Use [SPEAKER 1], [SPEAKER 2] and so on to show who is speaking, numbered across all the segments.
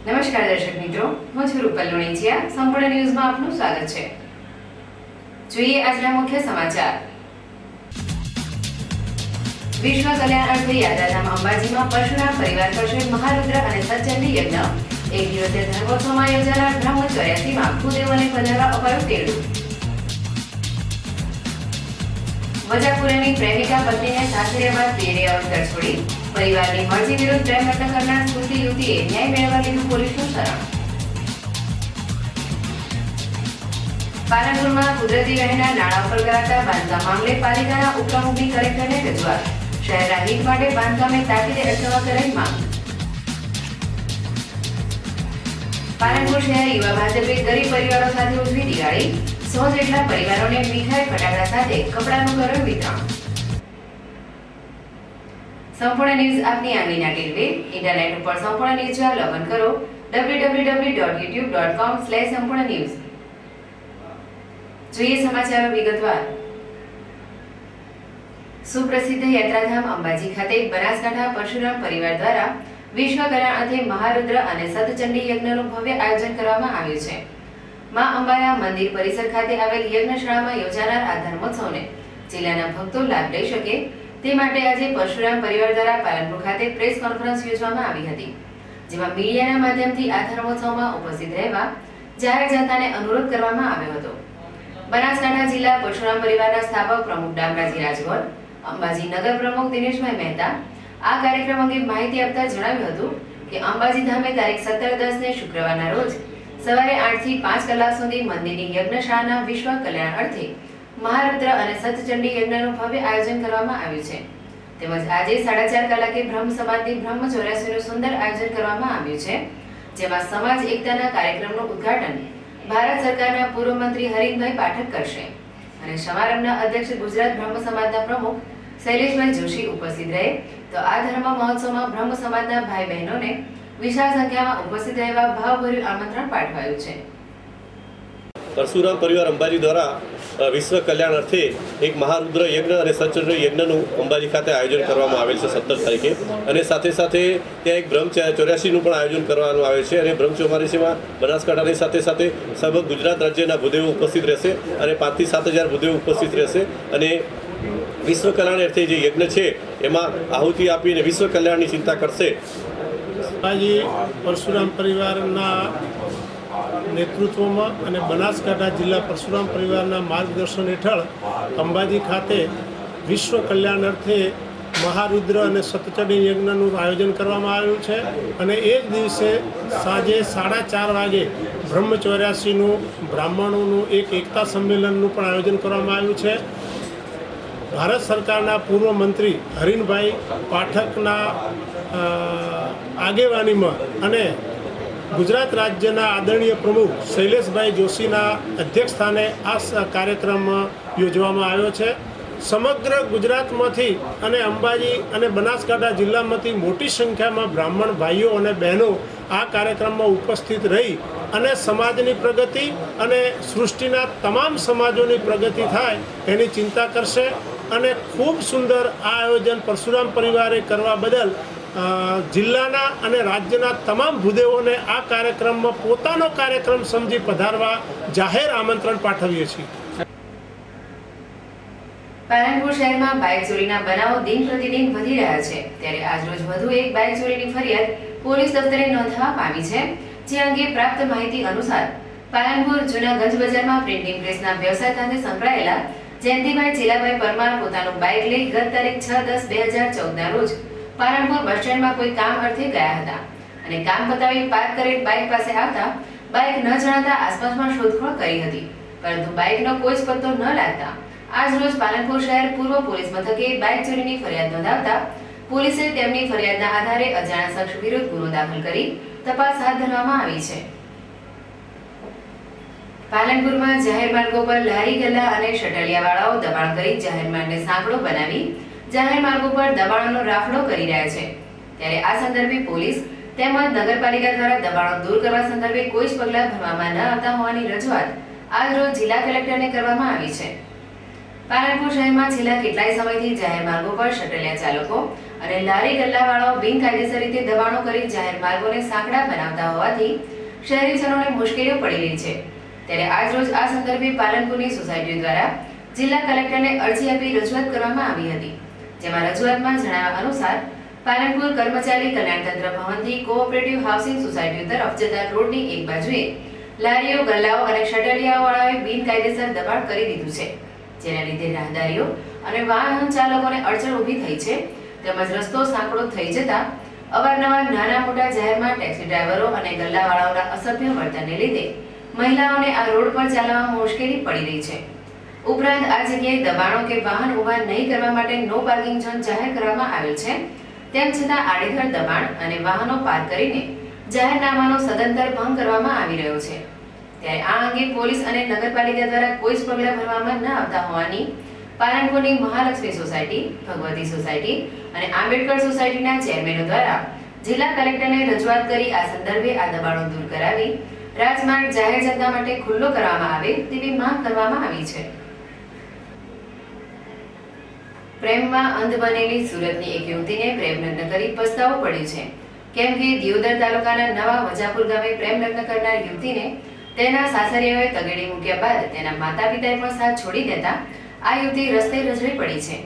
[SPEAKER 1] નમસ્કાર દર્શક મિત્રો, હું છું રૂપલ લુણીચિયા. સંપૂર્ણ ન્યૂઝમાં આપનું સ્વાગત છે. જોઈએ આજના મુખ્ય સમાચાર. વિશ્વ કલ્યાણ અર્થે યાત્રાધામ અંબાજીમાં પરશુરામ પરિવાર કરશે મહારુદ્ર અને સતચંડી યજ્ઞ. એક દિવસીય ધર્મોત્સવમાં યોજાનાર બ્રહ્મ 84માં ભૂદેવોને પધારવા અપાયું તેડું. વજાપુરાની પ્રેમિકા પત્નીને સાસરે બાદ પિયરે અવતર છોડી. પરિવારની મરજી વિરુદ્ધ પ્રેમ લગ્ન કરનાર સુરતી યુવતીએ ન્યાય મેળવવા લીધું પોલીસનું શરણ. પાલનપુરમાં કુદરતી રહેના નાણાં ઉપર કરાતા બાંધકામ મામલે પાલિકાના ઉપપ્રમુખની કલેક્ટરને રજૂઆત. શહેરના હિત માટે બાંધકામે તાકીદે અટકાવવા કરાઈ માંગ. પાલનપુર શહેર યુવા ભાજપે ગરીબ પરિવારો સાથે ઉજવી દિવાળી. 100 જેટલા પરિવારોને મીઠાઈ ફટાકડા સાથે કપડાનું કર્યું વિતરણ. સંપૂર્ણ ન્યૂઝ આપની આંગળીના ટેરવે. ઇન્ટરનેટ ઉપર સંપૂર્ણ ન્યૂઝ જોવા લોગિન કરો www.youtube.com/સંપૂર્ણ ન્યૂઝ. જોઈએ સમાચારો વિગતવાર. સુપ્રસિદ્ધ યાત્રાધામ અંબાજી ખાતે બનાસકાંઠા પરશુરામ પરિવાર દ્વારા વિશ્વ કલ્યાણ અર્થે મહારુદ્ર અને સતચંડી યજ્ઞનું ભવ્ય આયોજન કરવામાં આવ્યું છે. માં અંબાના મંદિર પરિસર ખાતે આવેલ યજ્ઞશાળામાં યોજાનાર આ ધર્મોત્સવને જિલ્લાના ભક્તો લાભ લઈ શકે તે માટે આજે પરશુરામ પરિવાર દ્વારા પાલનપુર ખાતે પ્રેસ કોન્ફરન્સ યોજવામાં આવી હતી, જેમાં મીડિયાના માધ્યમથી આ ધર્મોત્સવમાં ઉપસ્થિત રહેવા જાહેર જનતાને અનુરોધ કરવામાં આવ્યો હતો. બનાસકાંઠા જિલ્લા પરશુરામ પરિવારના સ્થાપક પ્રમુખ ડામરાજી રાજગોર, અંબાજી નગર પ્રમુખ દિનેશભાઈ મહેતા આ કાર્યક્રમ અંગે માહિતી આપતા જણાવ્યું હતું કે અંબાજી ધામે તારીખ 17/10 ને શુક્રવારના રોજ સવારે 8 થી 5 કલાક સુધી મંદિરની યજ્ઞશાળાના વિશ્વ કલ્યાણ અર્થે મહારુદ્ર અને સતચંડી યજ્ઞનું ભવ્ય આયોજન કરવામાં આવ્યું છે. તેમજ આજે 4:30 કલાકે બ્રહ્મ સમાજની બ્રહ્મ 84નું સુંદર આયોજન કરવામાં આવ્યું છે, જેમાં સમાજ એકતાના કાર્યક્રમનું ઉદ્ઘાટન ભારત સરકારના પૂર્વ મંત્રી હરીનભાઈ પાઠક કરશે અને સમારંભના અધ્યક્ષ ગુજરાત બ્રહ્મ સમાજના પ્રમુખ શૈલેષભાઈ જોશી ઉપસ્થિત રહે. તો આ ધર્મ મહોત્સવમાં બ્રહ્મ સમાજના ભાઈ બહેનોને વિશાળ સંખ્યામાં ઉપસ્થિત રહેવા ભાવભર્યું આમંત્રણ પાઠવાયું છે.
[SPEAKER 2] પરશુરામ પરિવાર અંબાજી દ્વારા વિશ્વ કલ્યાણ અર્થે એક મહારુદ્ર યજ્ઞ અને સતચંડી યજ્ઞનું અંબાજી ખાતે આયોજન કરવામાં આવેલ છે 17 તારીખે, અને સાથે સાથે ત્યાં એક બ્રહ્મ 84નું પણ આયોજન કરવામાં આવે છે. અને બ્રહ્મ 84માં બનાસકાંઠાની સાથે સાથે સમગ્ર ગુજરાત રાજ્યના ભૂદેવો ઉપસ્થિત રહેશે અને 5 થી 7,000 ભૂદેવો ઉપસ્થિત રહેશે. અને વિશ્વ કલ્યાણ અર્થે જે યજ્ઞ છે એમાં આહુતિ આપીને વિશ્વ કલ્યાણની ચિંતા કરશે.
[SPEAKER 3] અંબાજી પરશુરામ પરિવારના નેતૃત્વમાં અને બનાસકાંઠા જિલ્લા પરશુરામ પરિવારના માર્ગદર્શન હેઠળ અંબાજી ખાતે વિશ્વ કલ્યાણ અર્થે મહારુદ્ર અને સતચંડી યજ્ઞનું આયોજન કરવામાં આવ્યું છે. અને એ જ દિવસે સાંજે 4:30 વાગે બ્રહ્મ 84નું બ્રાહ્મણોનું એક એકતા સંમેલનનું પણ આયોજન કરવામાં આવ્યું છે. ભારત સરકારના પૂર્વ મંત્રી હરીનભાઈ પાઠકના આગેવાનીમાં અને ગુજરાત રાજ્યના આદરણીય પ્રમુખ શૈલેષભાઈ જોશીના અધ્યક્ષસ્થાને આ કાર્યક્રમ યોજવામાં આવ્યો છે. સમગ્ર ગુજરાતમાંથી અને અંબાજી અને બનાસકાંઠા જિલ્લામાંથી મોટી સંખ્યામાં બ્રાહ્મણ ભાઈઓ અને બહેનો આ કાર્યક્રમમાં ઉપસ્થિત રહી અને સમાજની પ્રગતિ અને સૃષ્ટિના તમામ સમાજોની પ્રગતિ થાય એની ચિંતા કરશે. અને ખૂબ સુંદર આ આયોજન પરશુરામ પરિવારે કરવા બદલ જિલ્લાના અને રાજ્યના તમામ ભૂદેવોને આ કાર્યક્રમમાં પોતાનો કાર્યક્રમ સમજી પધારવા જાહેર આમંત્રણ પાઠવીએ છીએ.
[SPEAKER 1] પાલનપુર શહેરમાં બાઇક ચોરીના બનાવો દિન પ્રતિદિન વધી રહ્યા છે, ત્યારે આજરોજ વધુ એક બાઇક ચોરીની ફરિયાદ પોલીસ દફતરે નોંધવા પામી છે. જે અંગે પ્રાપ્ત માહિતી અનુસાર પાલનપુર જૂના ગંજ બજારમાં પ્રિન્ટિંગ પ્રેસના વ્યવસાય સાથે સંકળાયેલા જયંતિભાઈ ચીલાભાઈ પરમાર પોતાનું બાઇક લઈ ગત તારીખ 6/10/2014 રોજ પાલનપુર બસ સ્ટેન્ડમાં કોઈ કામ અર્થે ગયા હતા અને કામ પતાવી પાર્ક કરેલ બાઇક પાસે આવતા બાઇક ન જણાતા આસપાસમાં શોધખોળ કરી હતી, પરંતુ બાઇકનો કોઈ જ પત્તો ન લાગતા આજ રોજ પાલનપુર શહેર પૂર્વ પોલીસ મથકે બાઇક ચોરીની ફરિયાદ નોંધાવતા પોલીસે તેમની ફરિયાદના આધારે અજાણ્યા શખ્સ વિરુદ્ધ ગુનો દાખલ કરી તપાસ હાથ ધરવામાં આવી છે. પાલનપુરમાં જાહેર માર્ગો પર લારી ગલ્લા અને શટલિયાવાળાઓ દબાણ કરી જાહેર માર્ગને સાંકડો બનાવી જાહેર માર્ગો પર દબાણોનો રાફડો કરી રહ્યા છે, ત્યારે આ સંદર્ભે પોલીસ તેમજ નગરપાલિકા દ્વારા દબાણો દૂર કરવા સંદર્ભે કોઈ જ પગલાં ભરવામાં ન આવતા હોવાની રજૂઆત આજ રોજ જિલ્લા કલેક્ટરને કરવામાં આવી છે. પાલનપુર શહેરમાં છેલ્લા કેટલાય સમયથી જાહેર માર્ગો પર શટલિયા ચાલકો અને લારી ગલ્લાવાળાઓ બિનકાયદેસર રીતે દબાણો કરી જાહેર માર્ગોને સાંકડા બનાવતા હોવાથી શહેરીજનોને મુશ્કેલીઓ પડી રહી છે। ત્યારે આજરોજ આ સંદર્ભે પાલનપુરની સોસાયટીઓ દ્વારા જિલ્લા કલેક્ટરને અરજી આપી રજૂઆત કરવામાં આવી હતી, જેમાં રજૂઆતમાં જણાવ્યા અનુસાર પાલનપુર કર્મચારી કલ્યાણ તંત્ર ભવનથી કોઓપરેટિવ હાઉસિંગ સોસાયટીઓ તરફ જતા રોડની એક બાજુએ લારીઓ, ગલ્લાઓ અને શટલિયાવાળાઓએ બિનકાયદેસર દબાણ કરી દીધું છે, જેના લીધે રાહદારીઓ અને વાહન ચાલકોને અડચણ ઊભી થઈ છે। તેમજ રસ્તો સાંકડો થઈ જતા અવારનવાર નાના મોટા જાહેરમાં ટેક્સી ડ્રાઈવરો અને ગલ્લાવાળાઓના અસભ્ય વર્તનને લીધે મહિલાઓને આ રોડ પર ચાલવામાં મુશ્કેલી પડી રહી છે। ઉપરાંત આ જગ્યાએ દબાણો કે વાહન ઊભા નહીં કરવા માટે નો પાર્કિંગ ઝોન જાહેર કરવામાં આવેલ છે, તેમ છતાં આડેધડ દબાણ અને વાહનો પાર્ક કરીને જાહેરનામાનો સદંતર ભંગ કરવામાં આવી રહ્યો છે। ત્યારે આ અંગે પોલીસ અને નગરપાલિકા દ્વારા કોઈ જ પગલાં ભરવામાં ન આવતા હોવાની પાલનપુરની મહાલક્ષ્મી સોસાયટી, ભગવતી સોસાયટી અને આંબેડકર સોસાયટીના ચેરમેનો દ્વારા જિલ્લા કલેક્ટરને રજૂઆત કરી આ સંદર્ભે આ દબાણો દૂર કરાવી રાજમાર્ગ જાહેર જનતા માટે ખુલ્લો કરવામાં આવે તેવી માંગ કરવામાં આવી છે। પ્રેમમાં અંધ બનેલી સુરતની એક યુવતીને પ્રેમલગ્ન કરી પસ્તાવો પડ્યો છે, કેમ કે દિયોદર તાલુકાના નવા વજાપુર ગામે પ્રેમલગ્ન કરનાર યુવતીને તેના સાસરિયાઓએ તગેડી મૂક્યા બાદ તેના માતા પિતાએ પણ સાથ છોડી દેતા આ યુવતી રસ્તે રઝળી પડી છે।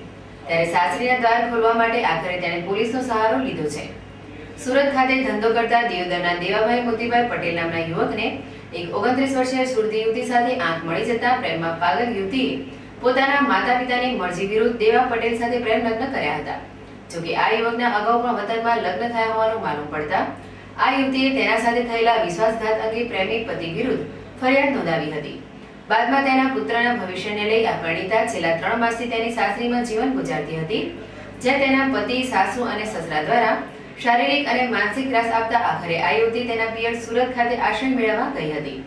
[SPEAKER 1] ત્યારે સાસરીના દ્વાર ખોલવા માટે આખરે તેણે પોલીસનો સહારો લીધો છે। સુરત ખાતે ધંધો કરતા દિયોદરના દેવાભાઈ મોતીભાઈ પટેલ નામના યુવકને એક 29 વર્ષીય સુરતી યુવતી સાથે આંખ મળી જતા પ્રેમમાં પાગલ યુવતીએ પોતાના માતા પિતાની મરજી વિરુદ્ધ દેવા પટેલ સાથે પ્રેમ લગ્ન કર્યા હતા। જોકે આ યુવકના અગાઉ પણ વતનમાં લગ્ન થયા હોવાનું માલુમ પડતા આ યુવતીએ તેના સાથે થયેલા વિશ્વાસઘાત અંગે પ્રેમી પતિ વિરુદ્ધ ફરિયાદ નોંધાવી હતી। બાદમાં તેના પુત્રના ભવિષ્યને લઈ આ પરિણીતા છેલ્લા 3 માસથી તેની સાસરીમાં જીવન ગુજારતી હતી, જ્યાં તેના પતિ, સાસુ અને સસરા દ્વારા શારીરિક અને માનસિક ત્રાસ આપતા આખરે આ યુવતી તેના પિયર સુરત ખાતે આશ્રય મેળવવા ગઈ હતી,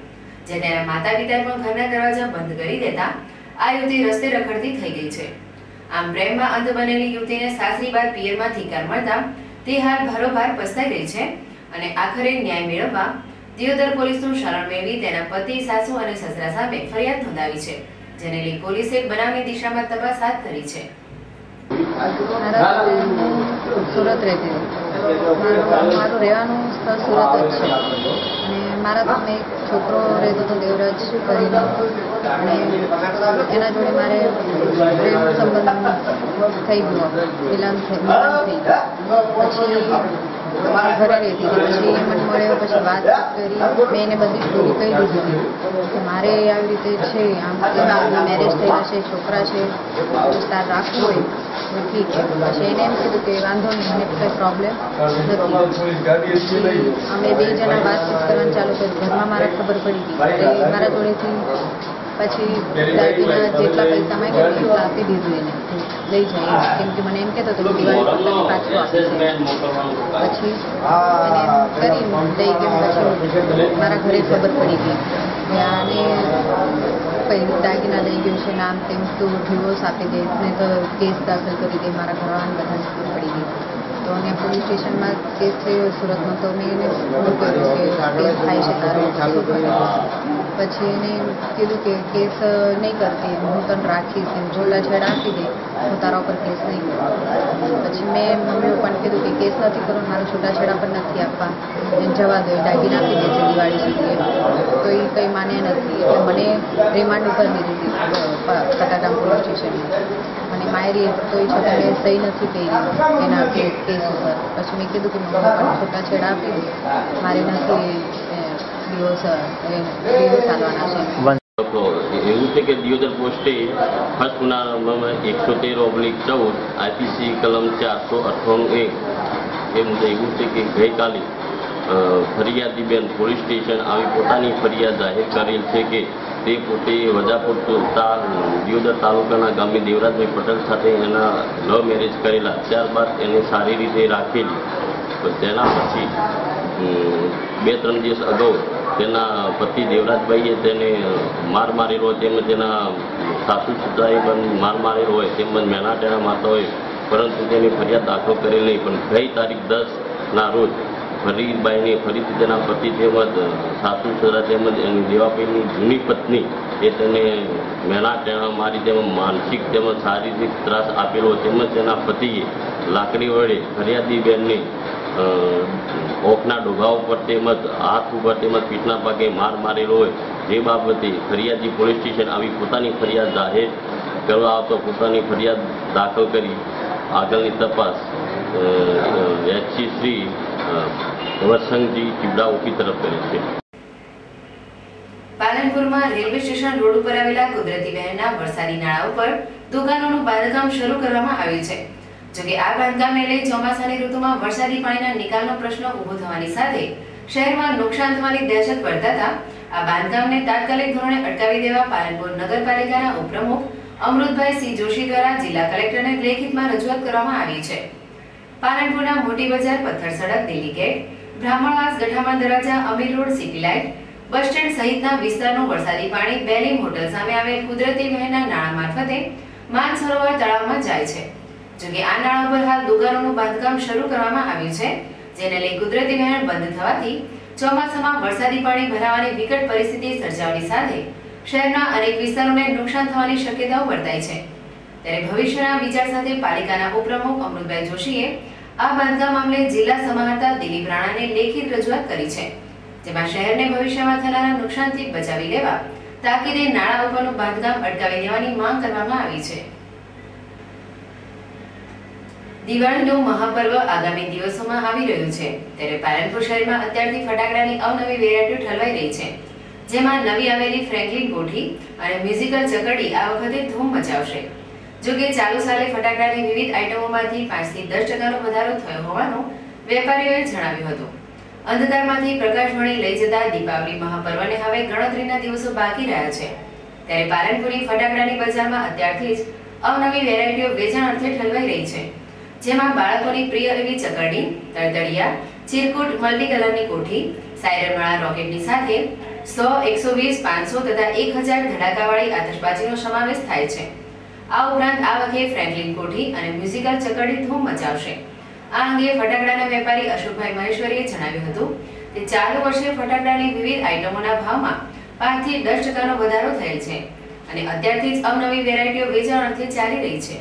[SPEAKER 1] જે તેના માતા પિતાએ પણ ઘરના દરવાજા બંધ કરી દેતા આ યુવતી રસ્તે રખડતી થઈ ગઈ છે। આમ પ્રેમમાં અંધ બનેલી યુવતીને સાસરી બાદ પિયરમાં ધિક્કાર મળતા તે હાલ ભારોભાર પસ્તાઈ રહી છે અને આખરે ન્યાય મેળવવા દિયોદર પોલીસનું શરણ મેળવી તેના પતિ, સાસુ અને સસરા સામે ફરિયાદ નોંધાવી છે, જેને લઈ પોલીસે બનાવની દિશામાં તપાસ હાથ ધરી છે।
[SPEAKER 4] સુરત રહેતી મારું રહેવાનું સ્થળ સુરત જ છે અને મારા ગામમાં એક છોકરો રહેતો હતો દેવરાજ કરીને અને એના જોડે મારે પ્રેમ સંબંધ થઈ ગયો, મિલન થઈ ગયું। પછી ઘરે રહેતી હતી, પછી મને મળ્યો, પછી વાત કરી, મેં એને બધી સ્ટોરી કહી દીધી હતી કે મારે આવી રીતે છે, આમ મેરેજ થયેલા છે, છોકરા છે, વિસ્તાર રાખવું હોય તો ઠીક છે। પછી એને એમ કીધું કે વાંધો નહીં, મને કંઈ પ્રોબ્લેમ નથી। અમે 2 જણા વાતચીત કરવાનું ચાલુ કર્યું, ઘરમાં મારા ખબર પડી ગઈ, મારા જોડેથી પછી દાદીના જેટલા પૈસા માંગ્યા એટલું આપી દીધું એને, લઈ જાય, કેમ કે મને એમ કહેતો હતો કે દિવાળી પાછું આપી દે। પછી એને એમ કરી દઈ ગયું, પછી મારા ઘરે ખબર પડી ગઈ કે આને કંઈ દાગીના લઈ ગયું છે, નામ તેમ તું ડિવોર્સ આપી દે ને તો કેસ દાખલ કરી દે, મારા ઘરવાળાને બધાને ખબર પડી ગઈ। તો અને પોલીસ સ્ટેશનમાં કેસ થયો સુરતનો, તો મેં એને ફોન કર્યો કે કેસ થાય છે તારો, શું કરે? પછી એને કીધું કે કેસ નહીં કરતી, હું તને રાખીશ, એમ છૂટાછેડા આપી દે, હું તારા ઉપર કેસ નહીં કરું। પછી મેં મમ્મી પપ્પાને કીધું કે કેસ નથી કરવું, મારે છૂટાછેડા પણ નથી આપવા, એને જવા દો, દાગીના આપી દે છે દિવાળી સુધી, તો એ કંઈ માને નથી, એટલે મને રિમાન્ડ ઉપર લીધી હતી કતારગામ પોલીસ સ્ટેશનમાં અને મારી તો એ છતાં મેં સહી નથી કરી એના કેસ ઉપર। પછી મેં કીધું કે મમ્મી પપ્પાને છૂટાછેડા આપી દે, મારે નથી દિવસ ચાલવાના છે।
[SPEAKER 5] એવું છે કે દિયોદર પોસ્ટે ફર્સ્ટ ગુનામાં 113/14 આઈપીસી કલમ 498 એ મુજબ એવું છે કે ગઈકાલે ફરિયાદીબેન પોલીસ સ્ટેશન આવી પોતાની ફરિયાદ જાહેર કરેલ છે કે તે પોતે વજાપુર દિયોદર તાલુકાના ગામે દેવરાજભાઈ પટેલ સાથે એના લવ મેરેજ કરેલા, ત્યારબાદ એને સારી રીતે રાખેલી, તો તેના પછી 2-3 દિવસ અગાઉ તેના પતિ દેવરાજભાઈએ તેને માર મારેલો હોય, તેમજ તેના સાસુ સુધાએ પણ માર મારેલો હોય, તેમજ મેના ટેણા મારતા હોય, પરંતુ તેની ફરિયાદ દાખલ કરેલ નહીં। પણ ગઈ તારીખ 10ના રોજ ફરીથી તેના પતિ તેમજ સાસુ સસરા તેમજ એની દેવાભાઈની જૂની પત્ની એ તેને મેણા ટેણા મારી તેમજ માનસિક તેમજ શારીરિક ત્રાસ આપેલો તેમજ તેના પતિએ લાકડી વડે ફરિયાદી બેનને ઓખના ડોગા ઉપર તેમજ હાથ ઉપર તેમજ પીઠના ભાગે માર મારેલો હોય જે બાબતે ફરિયાદી પોલીસ સ્ટેશન આવી પોતાની ફરિયાદ જાહેર કરવા આવતો પોતાની ફરિયાદ દાખલ કરી આગળની તપાસ એચસી શ્રી વરસંગજી ચીબડા ઓપી તરફ કરે છે.
[SPEAKER 1] પાલનપુરમાં રેલવે સ્ટેશન રોડ ઉપર આવેલા કુદરતી વહેણના વરસાદી નાળા ઉપર દુકાનોનું બાંધકામ શરૂ કરવામાં આવ્યું છે. જોકે આ બાંધકામને લઈ ચોમાસાની ઋતુમાં વરસાદી પાણીના નિકાલનો પ્રશ્ન ઊભો થવાની સાથે શહેરમાં નુકસાન થવાની દહેશત વર્તાતા આ બાંધકામને તાત્કાલિક ધોરણે અટકાવી દેવા પાલનપુર નગરપાલિકાના ઉપપ્રમુખ અમૃતભાઈ સી જોશી દ્વારા જિલ્લા કલેક્ટરને લેખિતમાં રજૂઆત કરવામાં આવી છે. પાલનપુરના મોટી બજાર, પથ્થર સડક, Delhi gate, Brahmanvas, Gathaman Darwaja, Amir road, city light, bus stand સહિતના વિસ્તારનું વરસાદી પાણી બેલીમ હોટલ સામે આવેલ કુદરતી વહેણના નાળા મારફતે માનસરોવર તળાવમાં જાય છે. જોકે આ નાળા પર હાલ દુકાનોનું બાંધકામ શરૂ કરવામાં આવ્યું છે, જેને લઈ કુદરતી વહેણ બંધ થવાથી ચોમાસામાં વરસાદી પાણી ભરાવાની વિકટ પરિસ્થિતિ સર્જાવાની સાથે શહેરના અનેક વિસ્તારોને નુકસાન થવાની શક્યતાઓ વર્તાય છે. ત્યારે ભવિષ્યના વિચાર સાથે પાલિકાના ઉપપ્રમુખ અમૃતભાઈ જોશીએ આ બાંધકામ મામલે જિલ્લા સમાહર્તા દિલીપ રાણાને લેખિત રજૂઆત કરી છે, જેમાં શહેરને ભવિષ્યમાં થનારા નુકસાનથી બચાવી લેવા તાકીદે નાળા ઉપરનું બાંધકામ અટકાવી દેવાની માંગ કરવામાં આવી છે. દિવાળીનું મહાપર્વ આગામી દિવસોમાં આવી રહ્યું છે, ત્યારે પાલનપુર શહેરમાં અત્યારથી ફટાકડાની અવનવી વેરાયટીઓ ઠલવાઈ રહી છે, જેમાં નવી આવેલી ફ્રેન્કલિન કોઠી અને મ્યુઝિકલ ચકડી આ વખતે ધૂમ મચાવશે. જોકે ચાલુ સાલે ફટાકડાની વિવિધ આઇટમોમાંથી 5 થી 10% વધારો થયો હોવાનું વેપારીઓએ જણાવ્યું હતું. અંધકારમાંથી પ્રકાશવાણી લઈ જતા દીપાવલી મહાપર્વને હવે ગણતરીના દિવસો બાકી રહ્યા છે, ત્યારે પાલનપુરની ફટાકડાની બજારમાં અત્યારથી જ અવનવી વેરાયટીઓ વેચાણ અર્થે ઠલવાઈ રહી છે, જેમાં બાળકોની પ્રિય એવી ચકરડી, તળતળિયા, ચીરકુટ, મલ્ટી કલરની કોઠી, સાયરનવાળા રોકેટની સાથે 100, 120, 500 તથા 1000 ધડાકાવાળી આતશબાજીનો સમાવેશ થાય છે. આ ઉપરાંત આ વખતે ફ્રેન્કલિન કોઠી અને મ્યુઝિકલ ચકડી ધૂમ મચાવશે. આ અંગે ફટાકડાના વેપારી અશોકભાઈ મહેશ્વરીએ જણાવ્યું હતું કે ચાલુ વર્ષે ફટાકડાની વિવિધ આઇટમોના ભાવમાં 5 થી 10% વધારો થયેલ છે અને અત્યારથી જ અવનવી વેરાયટીઓ વેચાણ અર્થે ચાલી રહી છે.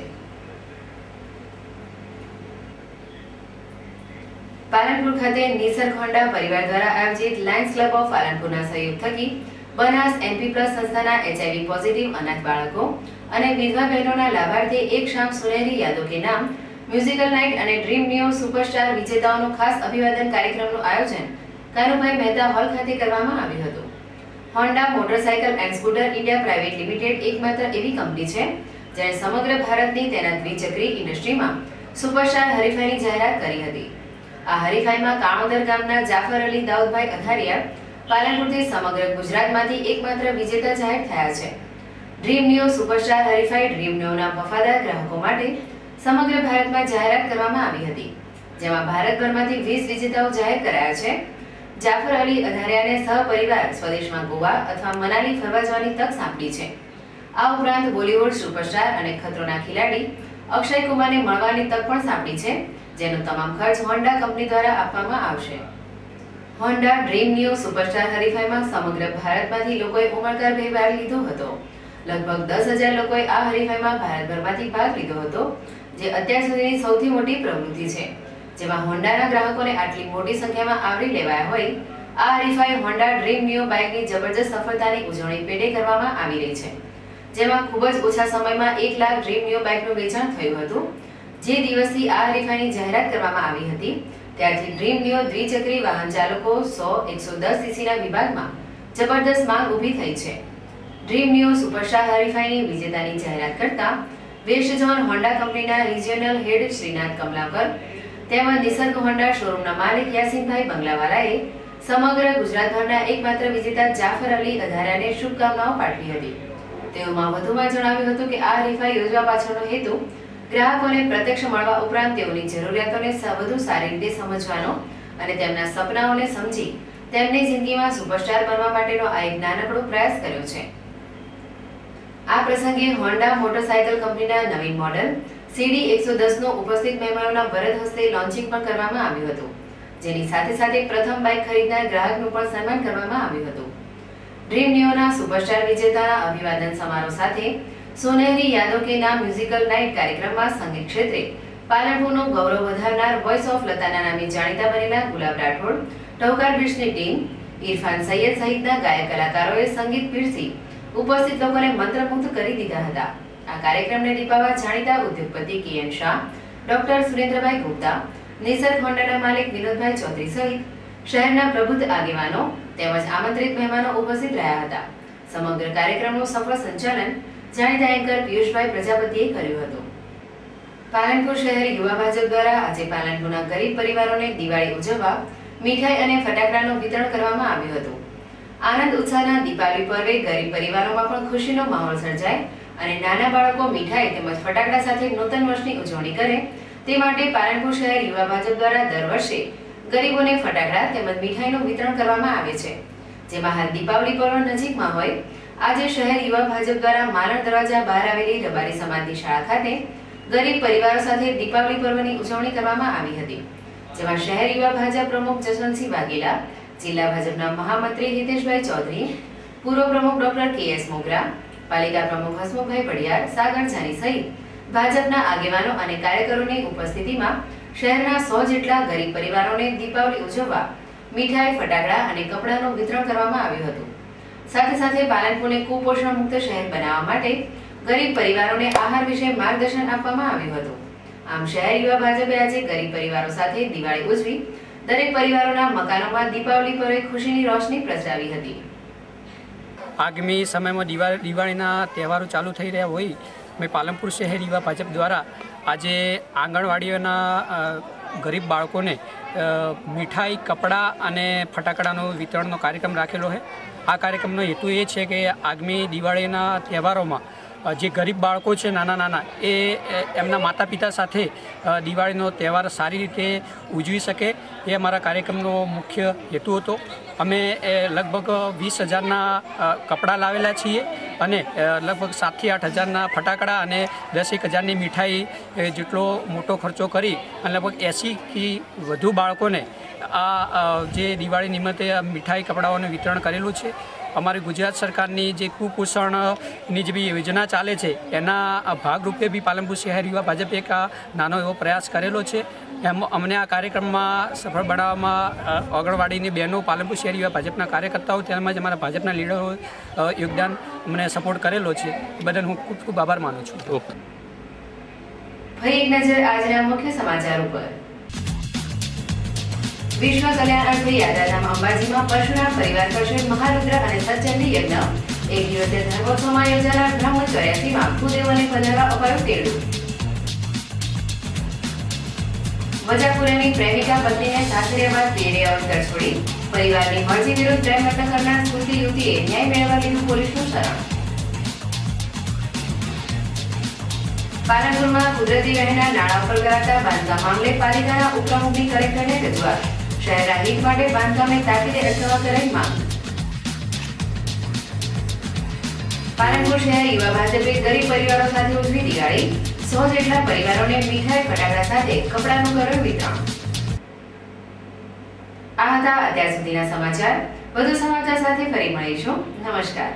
[SPEAKER 1] પાલનપુર ખાતે નિસર્ગ હોન્ડા પરિવાર દ્વારા આયોજિત લાયન્સ ક્લબ ઓફ પાલનપુરના સહયોગ થકી બનાસ MP+ સંસ્થાના HIV પોઝિટિવ અનાથ બાળકો અને વિધવા બહેનોના લાભાર્થે એક શામ સુનેરી યાદો કે નામ મ્યુઝિકલ નાઇટ અને ડ્રીમ નિયો સુપરસ્ટાર વિજેતાઓનું ખાસ અભિવાદન કાર્યક્રમનું આયોજન કાનુભાઈ મહેતા હોલ ખાતે કરવામાં આવ્યું હતું. Honda motorcycle and scooter India private limited એકમાત્ર એવી કંપની છે જેણે સમગ્ર ભારતની તેના દ્વિચક્રી ઇન્ડસ્ટ્રીમાં સુપરસ્ટાર હરીફાઈની જાહેરાત કરી હતી. આ હરીફાઈમાં કાણોદર ગામના જાફર અલી દાઉદભાઈ અધારિયા પાલનપુરથી સમગ્ર ગુજરાતમાંથી એકમાત્ર વિજેતા જાહેર થયા છે. ડ્રીમ નિયો સુપરસ્ટાર હરીફાઈ ડ્રીમ નિયોના વફાદાર ગ્રાહકો માટે સમગ્ર ભારતમાં જાહેરાત કરવામાં આવી હતી, જેમાં ભારતભરમાંથી 20 વિજેતાઓ જાહેર કરાયા છે. જાફર અલી અધારિયાને સહપરિવાર સ્વદેશમાં ગોવા અથવા મનાલી ફરવા જવાની તક સાંપડી છે. આ ઉપરાંત બોલિવૂડ સુપરસ્ટાર અને ખતરોના ખેલાડી અક્ષય કુમારને મળવાની તક પણ સાંપડી છે, જેનો તમામ ખર્ચ હોન્ડા કંપની દ્વારા આપવામાં આવશે. હોન્ડા ડ્રીમ નિયો સુપરસ્ટાર હરીફાઈમાં સમગ્ર ભારતમાંથી લોકોએ ઉમળકાભેર ભાગ લીધો હતો. લગભગ 10,000 લોકોએ આ હરીફાઈમાં ભારતભરમાંથી ભાગ લીધો હતો, જે અત્યાર સુધીની સૌથી મોટી પ્રવૃત્તિ છે, જેમાં હોન્ડાના ગ્રાહકોને આટલી મોટી સંખ્યામાં આવરી લેવાયા હોય. આ હરીફાઈ હોન્ડા ડ્રીમ નિયો બાઇકની જબરજસ્ત સફળતાની ઉજવણી પેટે કરવામાં આવી રહી છે, જેમાં ખૂબ જ ઓછા સમયમાં 1 લાખ ડ્રીમ નિયો બાઇકનું વેચાણ થયું હતું. જે દિવસથી આ હરીફાઈની જાહેરાત કરવામાં આવી હતી ત્યારથી ડ્રીમ નિયો દ્વિચક્રી વાહન ચાલકો 100-110 સીસીના વિભાગમાં જબરદસ્ત માંગ ઊભી થઈ છે. ડ્રીમ નિયો સુપરસ્ટાર હરીફાઈની વિજેતાની જાહેરાત કરતા વેસ્ટ ઝોન હોન્ડા કંપનીના રિજિયોનલ હેડ શ્રીનાથ કમલાકર તેમજ નિસર્ગ હોન્ડા શોરૂમના માલિક યાસીનભાઈ બંગલાવાલાએ સમગ્ર ગુજરાતભરના એકમાત્ર વિજેતા જાફર અલી અધારિયાને શુભકામનાઓ પાઠવી હતી. તેઓમાં વધુમાં જણાવ્યું હતું કે આ હરીફાઈ યોજવા પાછળનો હેતુ ગ્રાહકોને પ્રત્યક્ષ મળવા ઉપરાંત તેઓની જરૂરિયાતોને વધુ સારી રીતે સમજવાનો અને તેમના સપનાઓને સમજી તેમની જિંદગીમાં સુપરસ્ટાર બનવા માટેનો આ એક નાનકડો પ્રયાસ કર્યો છે. આ પ્રસંગે હોન્ડા મોટરસાયકલ કંપનીના નવીન મોડેલ CD 110 નું ઉપસ્થિત મહેમાનોના વરદ હસ્તે લોન્ચિંગ પણ કરવામાં આવ્યું હતું, જેની સાથે સાથે પ્રથમ બાઇક ખરીદનાર ગ્રાહકનું પણ સન્માન કરવામાં આવ્યું હતું। ડ્રીમ નિયોના સુપરસ્ટાર વિજેતાના અભિવાદન સમારોહ સાથે સોનેરી યાદો કે નામ મ્યુઝિકલ નાઇટ કાર્યક્રમમાં સંગીત ક્ષેત્રે પાલનપુરનું ગૌરવ વધારનાર વોઇસ ઓફ લતાના નામે જાણીતા બનેલા ગુલાબ રાઠોડ, ટહુકાર બિટ્સની ટીમ, ઇરફાન સૈયદ સહિતના ગાયક કલાકારોએ સંગીત પીરસી ઉપસ્થિત લોકોને મંત્રમુગ્ધ કરી દીધા હતા। આ કાર્યક્રમને દીપાવા જાણીતા ઉદ્યોગપતિ કે.એન. શાહ, ડોક્ટર સુરેન્દ્રભાઈ ગુપ્તા, નિસર્ગ હોન્ડાના માલિક વિનોદભાઈ ચૌધરી સહિત શહેરના પ્રબુદ્ધ આગેવાનો તેમજ આમંત્રિત મહેમાનો ઉપસ્થિત રહ્યા હતા। સમગ્ર કાર્યક્રમનું સફળ સંચાલન જાણીતા એન્કર પિયુષભાઈ પ્રજાપતિએ કર્યું હતું। પાલનપુર શહેર યુવા ભાજપ દ્વારા આજે પાલનપુરના ગરીબ પરિવારોને દિવાળી ઉજવવા મીઠાઈ અને ફટાકડાનું વિતરણ કરવામાં આવ્યું હતું। આનંદ ઉત્સાહના દીપાવલી પર્વે ગરીબ પરિવારોમાં પણ ખુશીનો માહોલ સર્જાય અને નાના બાળકો મીઠાઈ તેમજ ફટાકડા સાથે નૂતન વર્ષની ઉજવણી કરે તે માટે પાલનપુર શહેર યુવા ભાજપ દ્વારા દર વર્ષે ગરીબોને ફટાકડા તેમજ મીઠાઈનું વિતરણ કરવામાં આવે છે। જેમાં હાલ દીપાવલી પર્વ નજીકમાં હોય આજે શહેર યુવા ભાજપ દ્વારા માલણ દરવાજા બહાર આવેલી રબારી સમાજની શાળા ખાતે ગરીબ પરિવારો સાથે દીપાવલી પર્વની ઉજવણી કરવામાં આવી હતી। જેમાં શહેર યુવા ભાજપ પ્રમુખ જસવંતસિંહ વાઘેલા, જિલ્લા ભાજપના મહામંત્રી હિતેશભાઈ ચૌધરી, પૂર્વ પ્રમુખ ડોક્ટર કે.એસ. મોગરા, પાલિકા પ્રમુખ હસમુખભાઈ પડિયાર, સાગર જાની સહિત ભાજપના આગેવાનો અને કાર્યકરોની ઉપસ્થિતિમાં શહેરના 100 જેટલા ગરીબ પરિવારોને દીપાવલી ઉજવવા મીઠાઈ, ફટાકડા અને કપડાનું વિતરણ કરવામાં આવ્યું હતું। સાથે સાથે પાલનપુરને કુપોષણ મુક્ત શહેર બનાવવા માટે ગરીબ પરિવારોને આહાર વિશે માર્ગદર્શન આપવામાં આવ્યું હતું। આમ શહેર યુવા ભાજપે આજે ગરીબ પરિવારો સાથે દિવાળી ઉજવી દરેક પરિવારોના મકાનોમાં દીપાવલી પર્વે ખુશીની રોશની પ્રસરાવી હતી।
[SPEAKER 6] આગામી સમયમાં દિવાળીના તહેવારો ચાલુ થઈ રહ્યા હોય મેં પાલનપુર શહેર યુવા ભાજપ દ્વારા આજે આંગણવાડીઓના ગરીબ બાળકોને મીઠાઈ, કપડાં અને ફટાકડાનો વિતરણનો કાર્યક્રમ રાખેલો છે। આ કાર્યક્રમનો હેતુ એ છે કે આગામી દિવાળીના તહેવારોમાં જે ગરીબ બાળકો છે નાના એ એમના માતા પિતા સાથે દિવાળીનો તહેવાર સારી રીતે ઉજવી શકે એ અમારા કાર્યક્રમનો મુખ્ય હેતુ હતો। અમે લગભગ 20,000ના કપડાં લાવેલા છીએ અને લગભગ 7,000 થી 8,000ના ફટાકડા અને 10,000ની મીઠાઈ જેટલો મોટો ખર્ચો કરી અને લગભગ 80થી વધુ બાળકોને આ જે દિવાળી નિમિત્તે મીઠાઈ, કપડાઓનું વિતરણ કરેલું છે। અમારી ગુજરાત સરકારની જે કુપોષણની જે બી યોજના ચાલે છે એના ભાગરૂપે બી પાલનપુર શહેર યુવા ભાજપે એક નાનો એવો પ્રયાસ કરેલો છે। અમને આ કાર્યક્રમમાં સફળ બનાવવામાં આંગણવાડીની બહેનો, પાલનપુર શહેર યુવા ભાજપના કાર્યકર્તાઓ તેમજ અમારા ભાજપના લીડરો યોગદાન અમને સપોર્ટ કરેલો છે। બદલ હું ખૂબ ખૂબ આભાર માનું છું।
[SPEAKER 1] ફરી એક નજર આજના મુખ્ય સમાચાર ઉપર। વિશ્વ કલ્યાણ અર્થે યાત્રાધામ અંબાજીમાં પરશુરામ પરિવાર કરશે મહારુદ્ર અને સતચંડી યજ્ઞ। એક દિવસીય ધર્મોત્સવમાં યોજાનાર બ્રહ્મ 84માં ભૂદેવોને પધારવા અપાયું તેડું। વજાપુરાની પ્રેમિકા પત્નીને સાસરિયા બાદ પિયરે અવતર છોડી પરિવારની મરજી વિરુદ્ધ પ્રેમ લગ્ન કરનાર સુરતી યુવતીએ ન્યાય મેળવવા લીધું પોલીસનું શરણ। પાલનપુરમાં કુદરતી વહેણના નાણાં પર કરાતા બાંધકામ મામલે પાલિકાના ઉપપ્રમુખની કલેક્ટરને રજૂઆત। શહેરના હિત માટે બાંધકામને તાકીદે અટકાવવા કરાઈ માંગ। પાલનપુર શહેર યુવા ભાજપે ગરીબ પરિવારો સાથે ઉજવી દિવાળી। 100 જેટલા પરિવારોને મીઠાઈ, ફટાકડા સાથે કપડાનું કરેલું વિતરણ। આ હતા અત્યાર સુધીના સમાચાર। વધુ સમાચાર સાથે ફરી મળીશું। નમસ્કાર।